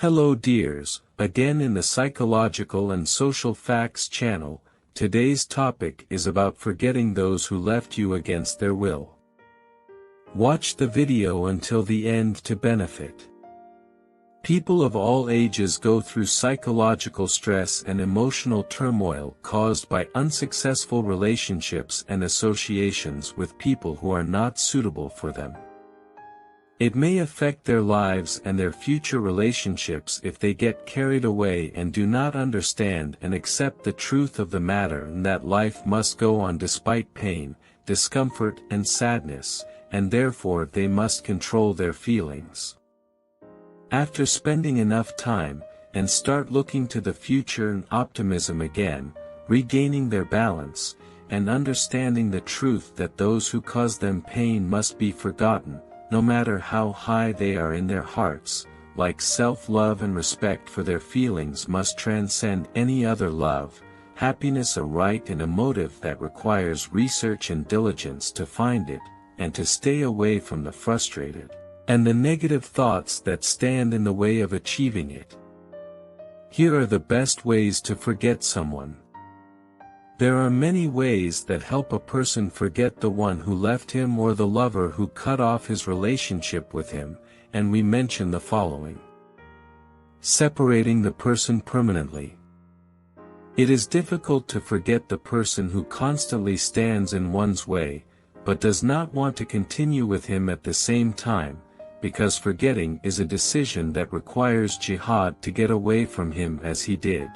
Hello dears, again in the Psychological and Social Facts channel. Today's topic is about forgetting those who left you against their will. Watch the video until the end to benefit. People of all ages go through psychological stress and emotional turmoil caused by unsuccessful relationships and associations with people who are not suitable for them. It may affect their lives and their future relationships if they get carried away and do not understand and accept the truth of the matter, and that life must go on despite pain, discomfort and sadness, and therefore they must control their feelings. After spending enough time, and start looking to the future and optimism again, regaining their balance, and understanding the truth that those who cause them pain must be forgotten, no matter how high they are in their hearts, like self-love and respect for their feelings must transcend any other love, happiness a right and a motive that requires research and diligence to find it, and to stay away from the frustrated, and the negative thoughts that stand in the way of achieving it. Here are the best ways to forget someone. There are many ways that help a person forget the one who left him or the lover who cut off his relationship with him, and we mention the following. Separating the person permanently. It is difficult to forget the person who constantly stands in one's way, but does not want to continue with him at the same time, because forgetting is a decision that requires jihad to get away from him as he did.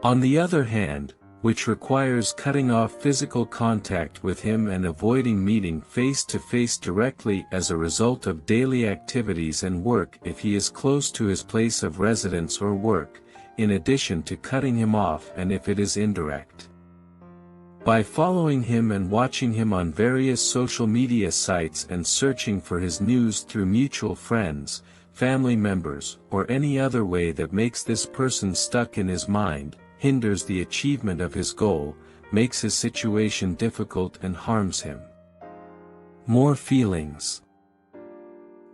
On the other hand, which requires cutting off physical contact with him and avoiding meeting face-to-face directly as a result of daily activities and work if he is close to his place of residence or work, in addition to cutting him off and if it is indirect. By following him and watching him on various social media sites and searching for his news through mutual friends, family members, or any other way that makes this person stuck in his mind, hinders the achievement of his goal, makes his situation difficult and harms him. More feelings.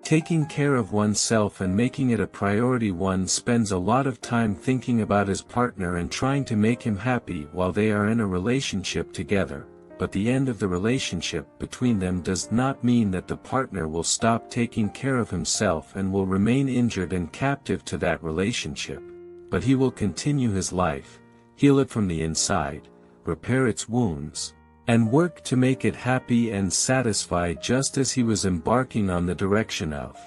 Taking care of oneself and making it a priority. One spends a lot of time thinking about his partner and trying to make him happy while they are in a relationship together, but the end of the relationship between them does not mean that the partner will stop taking care of himself and will remain injured and captive to that relationship. But he will continue his life, heal it from the inside, repair its wounds, and work to make it happy and satisfied just as he was embarking on the direction of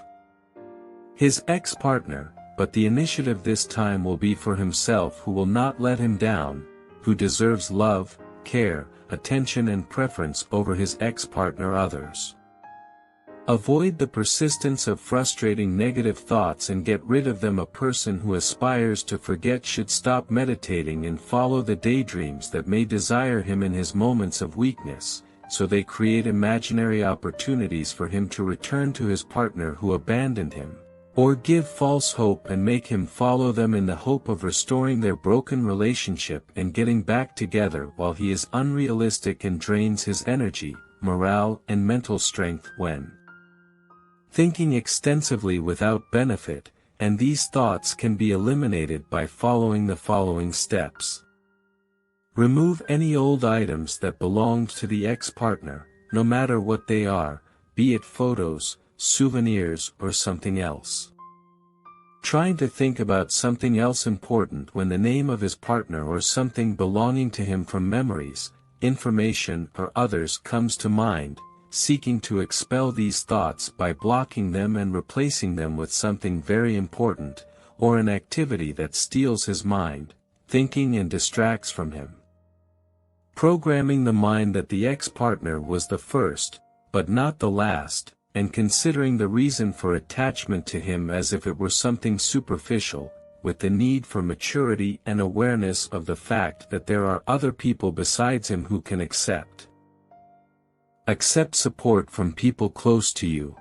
his ex-partner, but the initiative this time will be for himself, who will not let him down, who deserves love, care, attention and preference over his ex-partner others. Avoid the persistence of frustrating negative thoughts and get rid of them. A person who aspires to forget should stop meditating and follow the daydreams that may desire him in his moments of weakness, so they create imaginary opportunities for him to return to his partner who abandoned him, or give false hope and make him follow them in the hope of restoring their broken relationship and getting back together, while he is unrealistic and drains his energy, morale and mental strength when thinking extensively without benefit, and these thoughts can be eliminated by following the following steps. Remove any old items that belonged to the ex-partner, no matter what they are, be it photos, souvenirs or something else. Trying to think about something else important when the name of his partner or something belonging to him from memories, information or others comes to mind, seeking to expel these thoughts by blocking them and replacing them with something very important, or an activity that steals his mind, thinking and distracts from him. Programming the mind that the ex-partner was the first, but not the last, and considering the reason for attachment to him as if it were something superficial, with the need for maturity and awareness of the fact that there are other people besides him who can accept support from people close to you.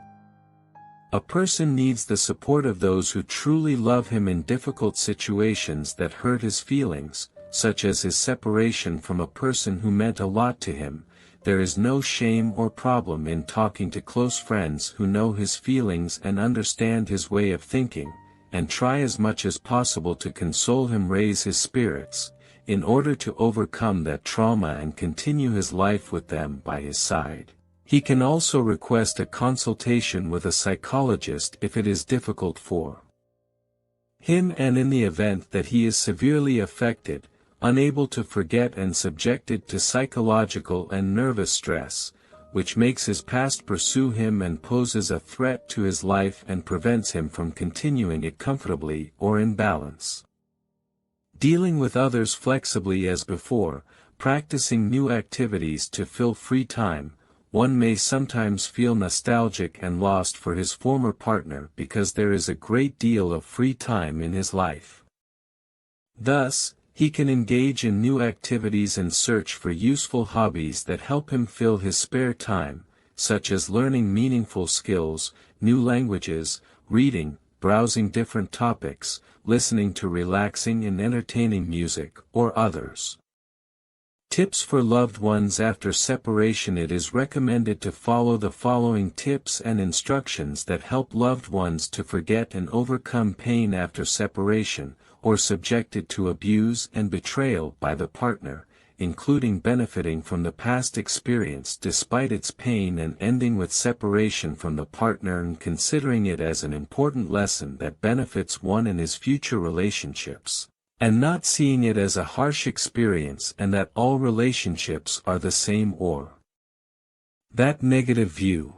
A person needs the support of those who truly love him in difficult situations that hurt his feelings, such as his separation from a person who meant a lot to him. There is no shame or problem in talking to close friends who know his feelings and understand his way of thinking, and try as much as possible to console him, raise his spirits, in order to overcome that trauma and continue his life with them by his side. He can also request a consultation with a psychologist if it is difficult for him, and in the event that he is severely affected, unable to forget and subjected to psychological and nervous stress, which makes his past pursue him and poses a threat to his life and prevents him from continuing it comfortably or in balance. Dealing with others flexibly as before, practicing new activities to fill free time. One may sometimes feel nostalgic and lost for his former partner because there is a great deal of free time in his life. Thus, he can engage in new activities and search for useful hobbies that help him fill his spare time, such as learning meaningful skills, new languages, reading, browsing different topics, listening to relaxing and entertaining music, or others. Tips for loved ones after separation. It is recommended to follow the following tips and instructions that help loved ones to forget and overcome pain after separation, or subjected to abuse and betrayal by the partner, including benefiting from the past experience despite its pain and ending with separation from the partner and considering it as an important lesson that benefits one in his future relationships, and not seeing it as a harsh experience and that all relationships are the same or that negative view.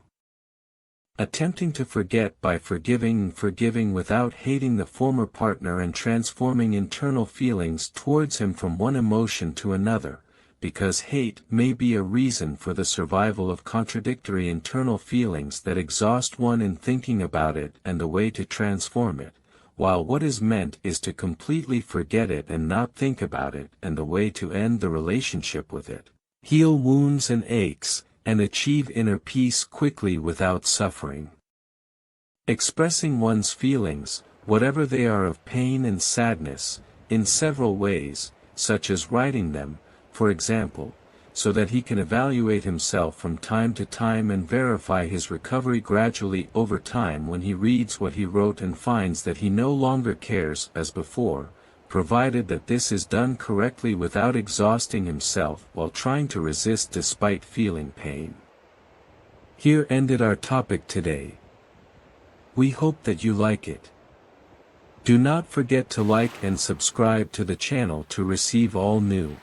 Attempting to forget by forgiving and forgiving without hating the former partner and transforming internal feelings towards him from one emotion to another, because hate may be a reason for the survival of contradictory internal feelings that exhaust one in thinking about it, and the way to transform it, while what is meant is to completely forget it and not think about it, and the way to end the relationship with it, heal wounds and aches, and achieve inner peace quickly without suffering. Expressing one's feelings, whatever they are of pain and sadness, in several ways, such as writing them, for example, so that he can evaluate himself from time to time and verify his recovery gradually over time when he reads what he wrote and finds that he no longer cares as before, provided that this is done correctly without exhausting himself while trying to resist despite feeling pain. Here ended our topic today. We hope that you like it. Do not forget to like and subscribe to the channel to receive all new